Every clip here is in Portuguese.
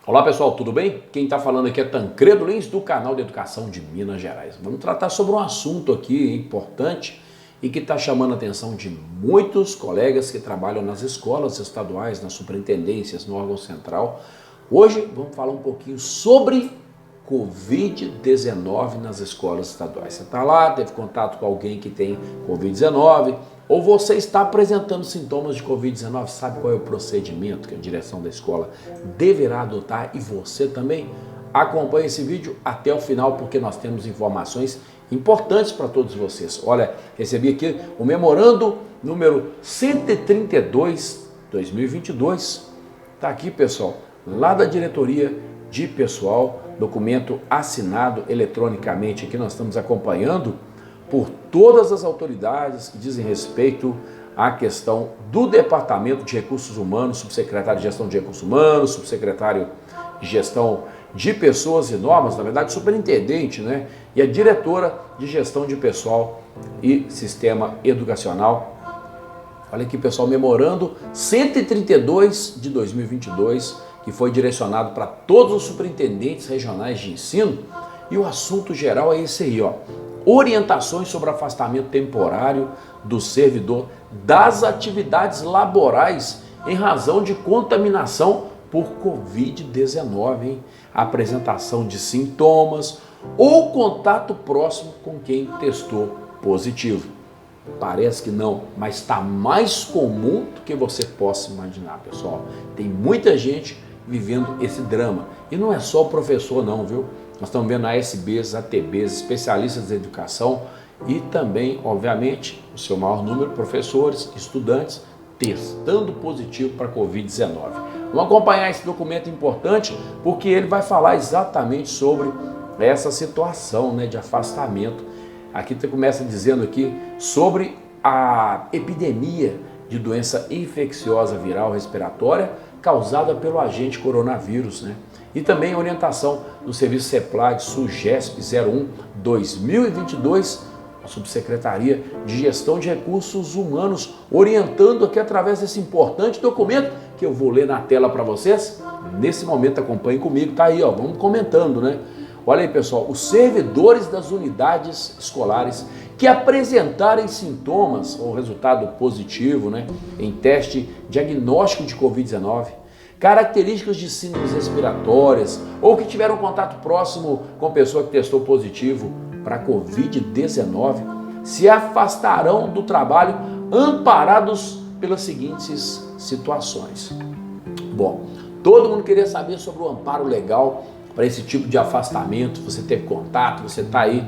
Olá pessoal, tudo bem? Quem está falando aqui é Tancredo Lins do canal de Educação de Minas Gerais. Vamos tratar sobre um assunto aqui importante e que está chamando a atenção de muitos colegas que trabalham nas escolas estaduais, nas superintendências, no órgão central. Hoje vamos falar um pouquinho sobre Covid-19 nas escolas estaduais. Você está lá, teve contato com alguém que tem Covid-19, ou você está apresentando sintomas de Covid-19, sabe qual é o procedimento que a direção da escola deverá adotar e você também? Acompanhe esse vídeo até o final porque nós temos informações importantes para todos vocês. Olha, recebi aqui o memorando número 132/2022. Está aqui, pessoal, lá da diretoria de pessoal, documento assinado eletronicamente aqui, nós estamos acompanhando por todas as autoridades que dizem respeito à questão do Departamento de Recursos Humanos, subsecretário de Gestão de Recursos Humanos, subsecretário de Gestão de Pessoas e Normas, na verdade, superintendente, né? E a diretora de Gestão de Pessoal e Sistema Educacional. Olha aqui, pessoal, memorando 132/2022, que foi direcionado para todos os superintendentes regionais de ensino, e o assunto geral é esse aí, ó. Orientações sobre afastamento temporário do servidor das atividades laborais em razão de contaminação por Covid-19, hein? Apresentação de sintomas ou contato próximo com quem testou positivo. Parece que não, mas está mais comum do que você possa imaginar, pessoal. Tem muita gente vivendo esse drama. E não é só o professor não, viu? Nós estamos vendo ASBs, ATBs, especialistas em educação e também, obviamente, o seu maior número de professores, estudantes, testando positivo para Covid-19. Vamos acompanhar esse documento importante porque ele vai falar exatamente sobre essa situação, né, de afastamento. Aqui começa dizendo aqui sobre a epidemia de doença infecciosa viral respiratória causada pelo agente coronavírus, né? E também orientação do serviço CEPLAG SUGESP 01/2022, a Subsecretaria de Gestão de Recursos Humanos, orientando aqui através desse importante documento que eu vou ler na tela para vocês. Nesse momento acompanhem comigo, tá aí, ó, vamos comentando, né? Olha aí, pessoal, os servidores das unidades escolares que apresentarem sintomas ou resultado positivo, né, em teste diagnóstico de Covid-19, características de síndromes respiratórias ou que tiveram contato próximo com pessoa que testou positivo para Covid-19, se afastarão do trabalho amparados pelas seguintes situações. Bom, todo mundo queria saber sobre o amparo legal para esse tipo de afastamento. Você teve contato, você está aí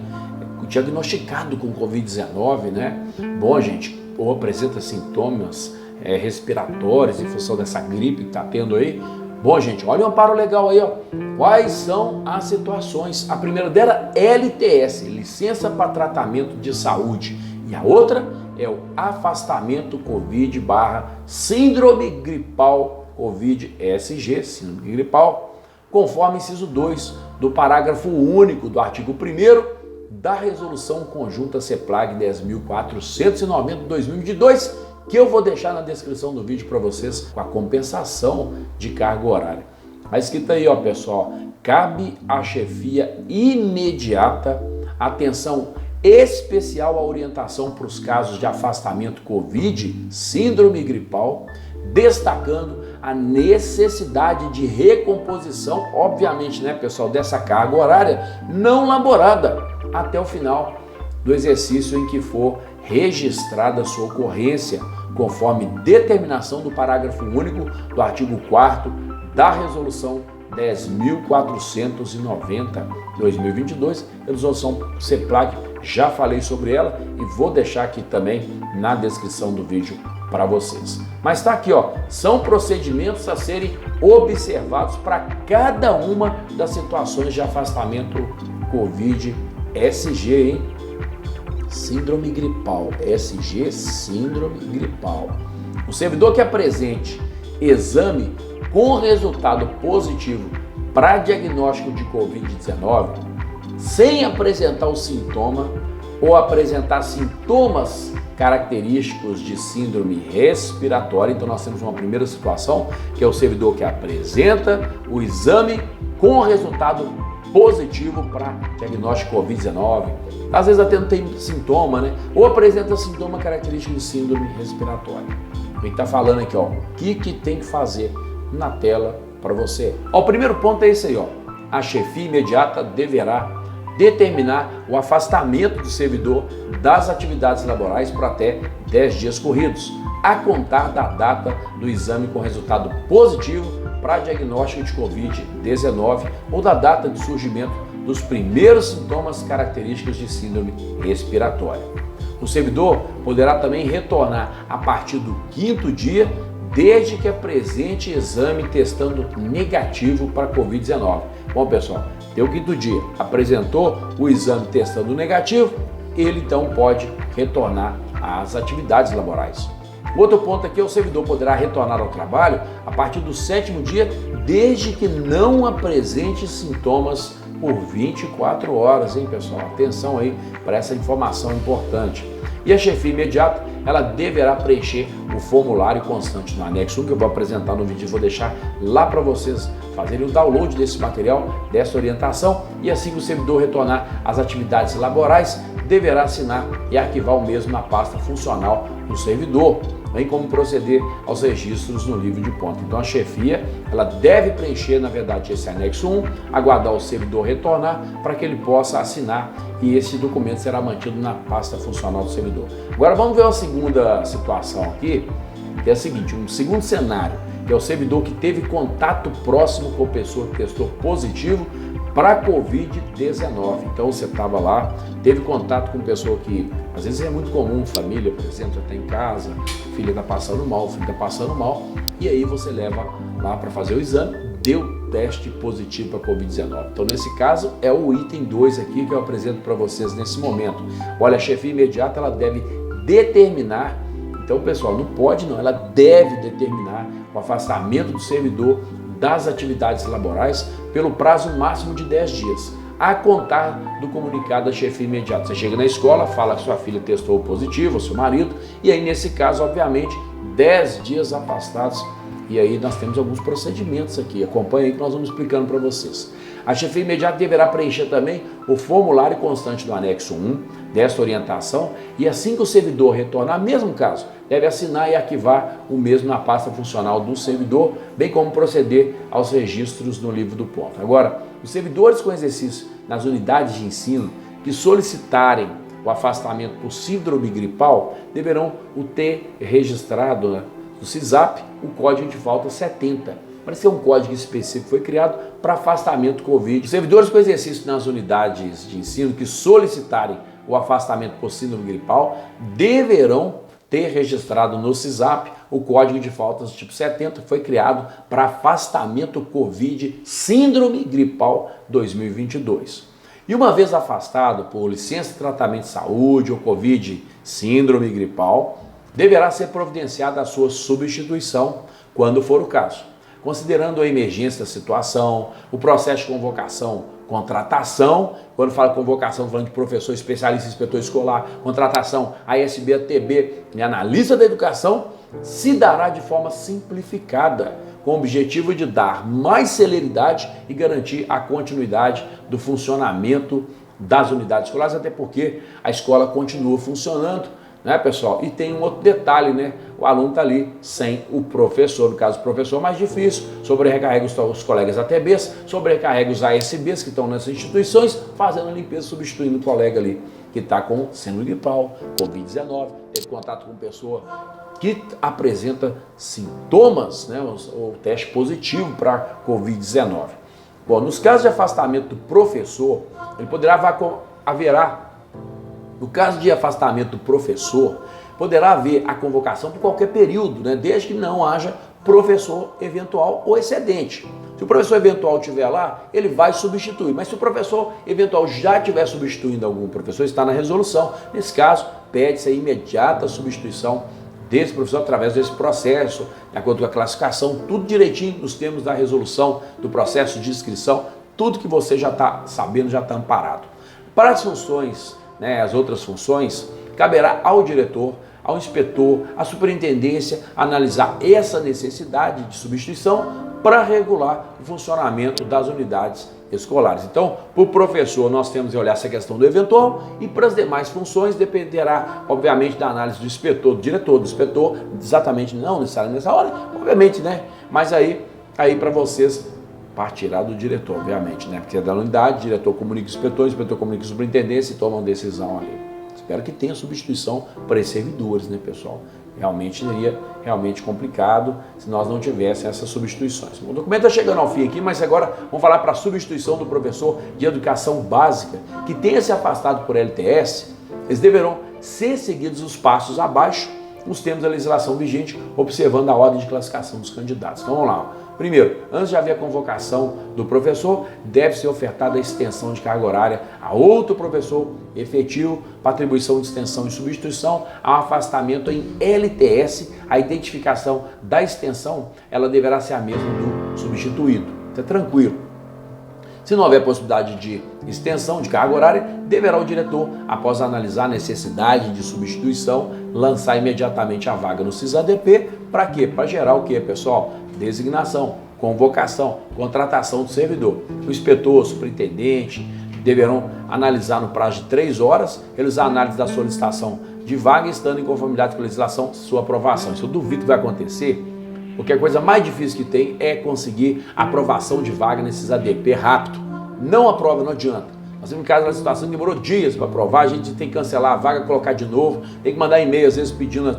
diagnosticado com Covid-19, né? Bom, gente, ou apresenta sintomas respiratórios em função dessa gripe que está tendo aí. Bom, gente, olha o amparo legal aí, ó. Quais são as situações? A primeira dela é LTS, licença para tratamento de saúde. E a outra é o afastamento Covid/síndrome gripal Covid-SG, síndrome gripal, conforme inciso 2 do parágrafo único do artigo 1º da Resolução Conjunta CEPLAG 10.490/2022, que eu vou deixar na descrição do vídeo para vocês, com a compensação de carga horária. Está escrito aí, ó, pessoal, cabe à chefia imediata atenção especial à orientação para os casos de afastamento Covid, síndrome gripal, destacando a necessidade de recomposição, obviamente, né, pessoal, dessa carga horária não laborada até o final do exercício em que for registrada a sua ocorrência, conforme determinação do parágrafo único do artigo 4º da Resolução 10.490/2022, resolução CEPLAG, já falei sobre ela e vou deixar aqui também na descrição do vídeo para vocês. Mas está aqui, ó, são procedimentos a serem observados para cada uma das situações de afastamento Covid-SG, hein? Síndrome gripal, SG, síndrome gripal. O servidor que apresente exame com resultado positivo para diagnóstico de Covid-19, sem apresentar o sintoma ou apresentar sintomas característicos de síndrome respiratória. Então nós temos uma primeira situação, que é o servidor que apresenta o exame com resultado positivo para diagnóstico Covid-19. Às vezes até não tem sintoma, né? Ou apresenta sintoma característico de síndrome respiratória. A gente está falando aqui, ó, o que tem que fazer na tela para você. Ó, o primeiro ponto é esse aí, ó. A chefia imediata deverá determinar o afastamento do servidor das atividades laborais por até 10 dias corridos, a contar da data do exame com resultado positivo para diagnóstico de Covid-19 ou da data de surgimento dos primeiros sintomas característicos de síndrome respiratória. O servidor poderá também retornar a partir do 5º dia, desde que apresente exame testando negativo para Covid-19. Bom, pessoal, deu o 5º dia, apresentou o exame testando negativo, ele então pode retornar às atividades laborais. Outro ponto aqui é o servidor poderá retornar ao trabalho a partir do 7º dia, desde que não apresente sintomas por 24 horas, hein, pessoal? Atenção aí para essa informação importante. E a chefia imediata, ela deverá preencher o formulário constante no anexo 1, que eu vou apresentar no vídeo, vou deixar lá para vocês fazerem o download desse material, dessa orientação, e assim que o servidor retornar às atividades laborais, deverá assinar e arquivar o mesmo na pasta funcional do servidor, bem como proceder aos registros no livro de ponta. Então a chefia, ela deve preencher, na verdade, esse anexo 1, aguardar o servidor retornar para que ele possa assinar e esse documento será mantido na pasta funcional do servidor. Agora vamos ver uma segunda situação aqui, que é a seguinte, um segundo cenário, que é o servidor que teve contato próximo com a pessoa que testou positivo para Covid-19. Então você estava lá, teve contato com pessoa que, às vezes é muito comum, família, por exemplo, já está em casa, filha está passando mal, filho está passando mal, e aí você leva lá para fazer o exame, deu teste positivo para Covid-19. Então nesse caso é o item 2 aqui que eu apresento para vocês nesse momento. Olha, a chefia imediata, ela deve determinar, então pessoal, não pode não, ela deve determinar o afastamento do servidor das atividades laborais pelo prazo máximo de 10 dias, a contar do comunicado da chefia imediata. Você chega na escola, fala que sua filha testou positivo, seu marido, e aí nesse caso, obviamente, 10 dias afastados. E aí nós temos alguns procedimentos aqui, acompanha aí que nós vamos explicando para vocês. A chefia imediata deverá preencher também o formulário constante do anexo 1 desta orientação e assim que o servidor retornar, mesmo caso, deve assinar e arquivar o mesmo na pasta funcional do servidor, bem como proceder aos registros no livro do ponto. Agora, os servidores com exercício nas unidades de ensino que solicitarem o afastamento por síndrome gripal deverão ter registrado, né, no CISAP o código de falta 70. Parece ser um código específico que foi criado para afastamento Covid. Os servidores com exercício nas unidades de ensino que solicitarem o afastamento por síndrome gripal deverão ter registrado no CISAP o código de faltas tipo 70, que foi criado para afastamento Covid síndrome gripal 2022. E uma vez afastado por licença de tratamento de saúde ou Covid síndrome gripal, deverá ser providenciada a sua substituição quando for o caso, considerando a emergência da situação, o processo de convocação, contratação, quando fala convocação, falando de professor especialista, inspetor escolar, contratação, ASB, ATB e analista da educação, se dará de forma simplificada, com o objetivo de dar mais celeridade e garantir a continuidade do funcionamento das unidades escolares, até porque a escola continua funcionando, né, pessoal? E tem um outro detalhe, né? O aluno está ali sem o professor, no caso o professor mais difícil, sobrecarrega os colegas ATBs, sobrecarrega os ASBs que estão nessas instituições, fazendo a limpeza, substituindo o colega ali que está com síndrome gripal, Covid-19, teve contato com pessoa que apresenta sintomas, né, ou teste positivo para Covid-19. Bom, nos casos de afastamento do professor, ele no caso de afastamento do professor, poderá haver a convocação por qualquer período, né, desde que não haja professor eventual ou excedente. Se o professor eventual estiver lá, ele vai substituir. Mas se o professor eventual já estiver substituindo algum professor, está na resolução. Nesse caso, pede-se a imediata substituição desse professor através desse processo, de acordo com a classificação, tudo direitinho nos termos da resolução, do processo de inscrição, tudo que você já está sabendo, já está amparado. Para as funções, né, as outras funções, caberá ao diretor ao inspetor, à superintendência, analisar essa necessidade de substituição para regular o funcionamento das unidades escolares. Então, para o professor, nós temos que olhar essa questão do eventual e para as demais funções dependerá, obviamente, da análise do inspetor, do diretor, do inspetor, exatamente, não necessariamente nessa hora, obviamente, né? Mas aí para vocês partirá do diretor, obviamente, né? Porque é da unidade, o diretor comunica o inspetor comunica a superintendência e toma uma decisão ali. Espero que tenha substituição para esses servidores, né, pessoal? Realmente seria complicado se nós não tivéssemos essas substituições. O documento está chegando ao fim aqui, mas agora vamos falar para a substituição do professor de educação básica que tenha se afastado por LTS. Eles deverão ser seguidos os passos abaixo, os termos da legislação vigente, observando a ordem de classificação dos candidatos. Então vamos lá. Primeiro, antes de haver a convocação do professor, deve ser ofertada a extensão de carga horária a outro professor efetivo para atribuição de extensão e substituição ao afastamento em LTS. A identificação da extensão, ela deverá ser a mesma do substituído. Então, tranquilo. Se não houver possibilidade de extensão de carga horária, deverá o diretor, após analisar a necessidade de substituição, lançar imediatamente a vaga no SIS-ADP. Para quê? Para gerar o quê, pessoal? Designação, convocação, contratação do servidor. O inspetor, o superintendente deverão analisar no prazo de 3 horas, realizar a análise da solicitação de vaga, estando em conformidade com a legislação, sua aprovação. Isso eu duvido que vai acontecer, porque a coisa mais difícil que tem é conseguir aprovação de vaga nesses ADP rápido. Não aprova, não adianta. Nós temos casos da situação que demorou dias para aprovar, a gente tem que cancelar a vaga, colocar de novo, tem que mandar e-mail às vezes pedindo,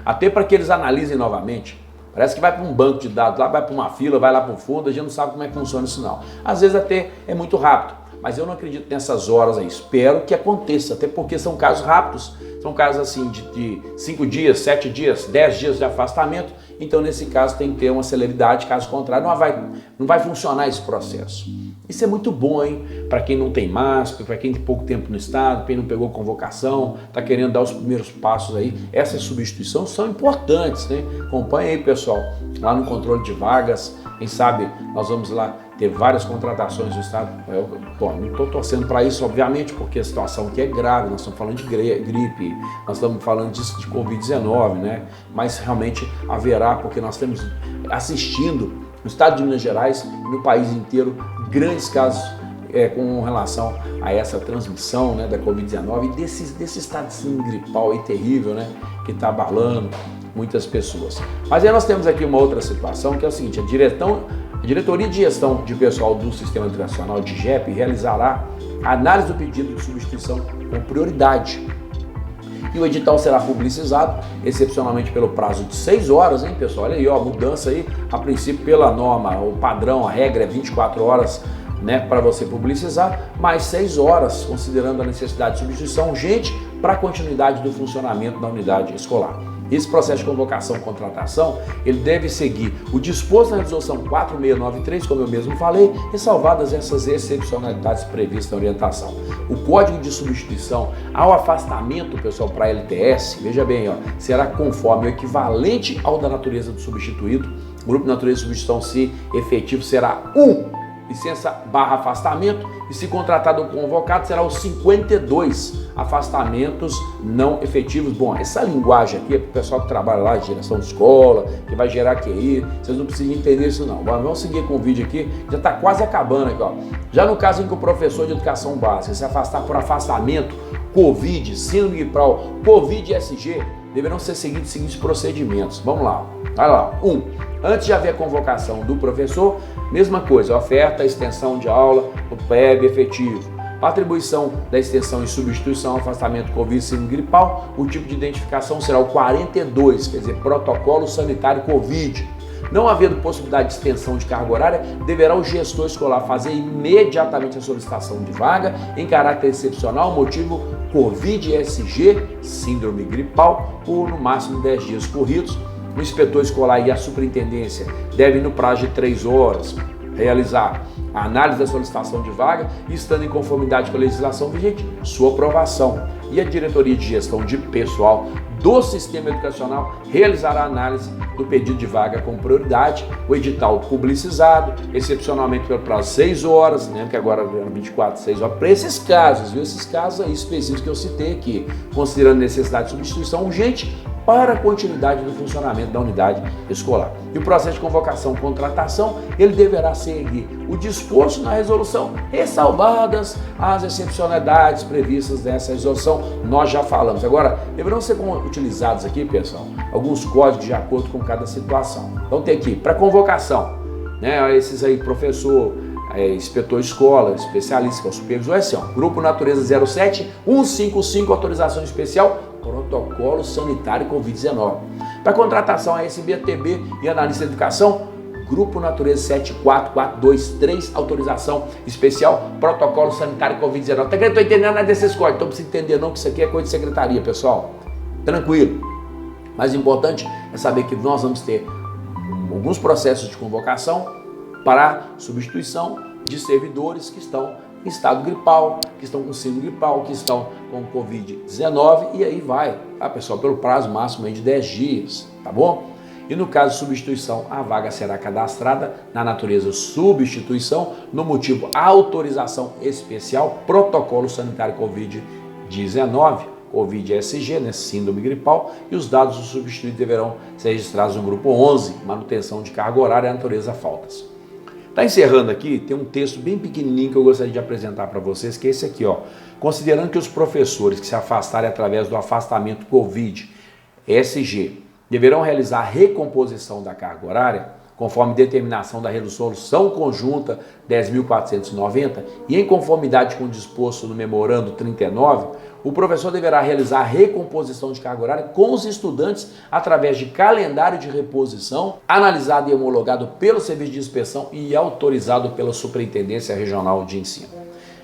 até para que eles analisem novamente. Parece que vai para um banco de dados, lá vai para uma fila, vai lá para o fundo, a gente não sabe como é que funciona isso não. Às vezes até é muito rápido, mas eu não acredito nessas horas aí. Espero que aconteça, até porque são casos rápidos, são casos assim de 5 dias, 7 dias, 10 dias de afastamento. Então nesse caso tem que ter uma celeridade, caso contrário não vai funcionar esse processo. Isso é muito bom, hein? Para quem não tem máscara, para quem tem pouco tempo no estado, quem não pegou convocação, está querendo dar os primeiros passos aí. Essas substituições são importantes, né? Acompanhe aí, pessoal, lá no controle de vagas. Quem sabe nós vamos lá ter várias contratações no estado. Eu não estou torcendo para isso, obviamente, porque a situação aqui é grave. Nós estamos falando de gripe, nós estamos falando de Covid-19, né? Mas realmente haverá, porque nós estamos assistindo no estado de Minas Gerais e no país inteiro grandes casos com relação a essa transmissão, né, da Covid-19 e desse estadozinho gripal aí terrível, né, que está abalando muitas pessoas. Mas aí nós temos aqui uma outra situação que é o seguinte: a Diretoria de Gestão de Pessoal do Sistema Educacional de GEP realizará a análise do pedido de substituição com prioridade. E o edital será publicizado, excepcionalmente pelo prazo de 6 horas, hein, pessoal? Olha aí, ó, mudança aí, a princípio pela norma, o padrão, a regra é 24 horas, né, para você publicizar, mais 6 horas, considerando a necessidade de substituição urgente para a continuidade do funcionamento da unidade escolar. Esse processo de convocação e contratação, ele deve seguir o disposto na resolução 4693, como eu mesmo falei, ressalvadas essas excepcionalidades previstas na orientação. O código de substituição ao afastamento, pessoal, para LTS, veja bem, ó, será conforme o equivalente ao da natureza do substituído. O grupo de natureza de substituição, se efetivo, será 1. Licença/afastamento, e se contratado ou convocado será os 52 afastamentos não efetivos. Bom, essa linguagem aqui é para o pessoal que trabalha lá, de direção de escola, que vai gerar QI, vocês não precisam entender isso não. Vamos seguir com o vídeo aqui, já está quase acabando aqui, ó. Já no caso em que o professor de educação básica se afastar por afastamento, Covid, síndrome gripal, Covid e SG, deverão ser seguidos os seguintes procedimentos. Vamos lá, vai lá. 1. Antes de haver a convocação do professor, mesma coisa, oferta, extensão de aula, o PEB efetivo. Para atribuição da extensão e substituição, afastamento Covid, síndrome gripal, o tipo de identificação será o 42, quer dizer, protocolo sanitário Covid. Não havendo possibilidade de extensão de carga horária, deverá o gestor escolar fazer imediatamente a solicitação de vaga em caráter excepcional, motivo Covid-SG, síndrome gripal, por no máximo 10 dias corridos. O inspetor escolar e a superintendência devem, no prazo de 3 horas, realizar a análise da solicitação de vaga e, estando em conformidade com a legislação vigente, sua aprovação. E a Diretoria de Gestão de Pessoal do Sistema Educacional realizará a análise do pedido de vaga com prioridade, o edital publicizado, excepcionalmente pelo prazo de 6 horas, né, que agora é 24, 6 horas, para esses casos, viu? Esses casos aí específicos que eu citei aqui, considerando necessidade de substituição urgente para a continuidade do funcionamento da unidade escolar. E o processo de convocação e contratação, ele deverá seguir o disposto na resolução, ressalvadas as excepcionalidades previstas nessa resolução, nós já falamos. Agora, deverão ser utilizados aqui, pessoal, alguns códigos de acordo com cada situação. Então tem aqui, para convocação, né, esses aí, professor, inspetor escola, especialista, que é o supervisor, é assim, ó, Grupo Natureza 07155, autorização especial, protocolo sanitário Covid-19. Para contratação, a SBTB e analista de educação, Grupo Natureza 74423, autorização especial, protocolo sanitário Covid-19. Até que eu não estou entendendo nada desses códigos, então não precisa entender não que isso aqui é coisa de secretaria, pessoal. Tranquilo. Mas o importante é saber que nós vamos ter alguns processos de convocação para substituição de servidores que estão em estado gripal, que estão com síndrome gripal, que estão com Covid-19 e aí vai, tá, pessoal, pelo prazo máximo aí de 10 dias, tá bom? E no caso de substituição, a vaga será cadastrada na natureza substituição, no motivo autorização especial, protocolo sanitário Covid-19, Covid-SG, né, síndrome gripal, e os dados do substituído deverão ser registrados no grupo 11, manutenção de carga horária e natureza faltas. Tá encerrando aqui, tem um texto bem pequenininho que eu gostaria de apresentar para vocês, que é esse aqui, ó. Considerando que os professores que se afastarem através do afastamento Covid-SG deverão realizar a recomposição da carga horária, conforme determinação da Resolução Conjunta 10.490 e em conformidade com o disposto no Memorando 39, o professor deverá realizar a recomposição de carga horária com os estudantes através de calendário de reposição, analisado e homologado pelo Serviço de Inspeção e autorizado pela Superintendência Regional de Ensino.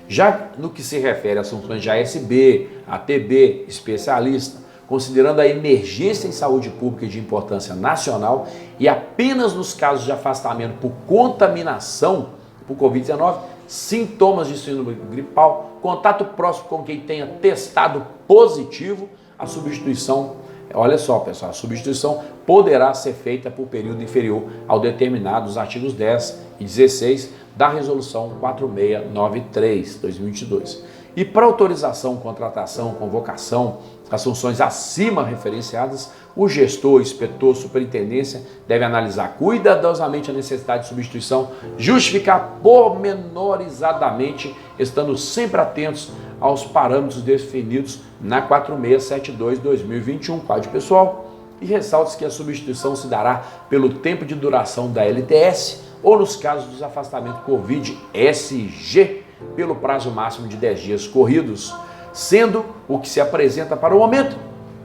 Já no que se refere às funções de ASB, ATB, especialista, considerando a emergência em saúde pública de importância nacional e apenas nos casos de afastamento por contaminação por Covid-19, sintomas de síndrome gripal, contato próximo com quem tenha testado positivo, a substituição, olha só pessoal, a substituição poderá ser feita por período inferior ao determinado nos artigos 10 e 16 da Resolução 4693/2022. E para autorização, contratação, convocação, as funções acima referenciadas, o gestor, inspetor, superintendência deve analisar cuidadosamente a necessidade de substituição, justificar pormenorizadamente, estando sempre atentos aos parâmetros definidos na 4672/2021, Código Pessoal, e ressalta que a substituição se dará pelo tempo de duração da LTS ou nos casos dos afastamentos Covid-SG, pelo prazo máximo de 10 dias corridos, sendo o que se apresenta para o momento.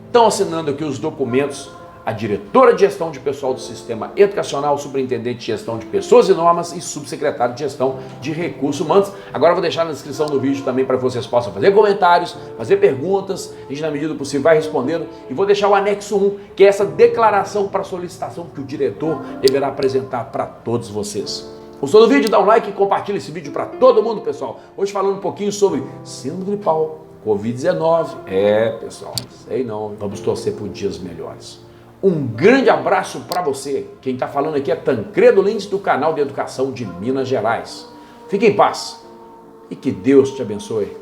Estão assinando aqui os documentos a diretora de gestão de pessoal do Sistema Educacional, superintendente de gestão de pessoas e normas e subsecretário de gestão de recursos humanos. Agora eu vou deixar na descrição do vídeo também para que vocês possam fazer comentários, fazer perguntas, a gente na medida do possível vai respondendo, e vou deixar o anexo 1, que é essa declaração para solicitação que o diretor deverá apresentar para todos vocês. Gostou do vídeo? Dá um like e compartilha esse vídeo para todo mundo, pessoal. Hoje falando um pouquinho sobre síndrome gripal, Covid-19. Pessoal, sei não, vamos torcer por dias melhores. Um grande abraço para você. Quem está falando aqui é Tancredo Lins, do canal de Educação de Minas Gerais. Fique em paz e que Deus te abençoe.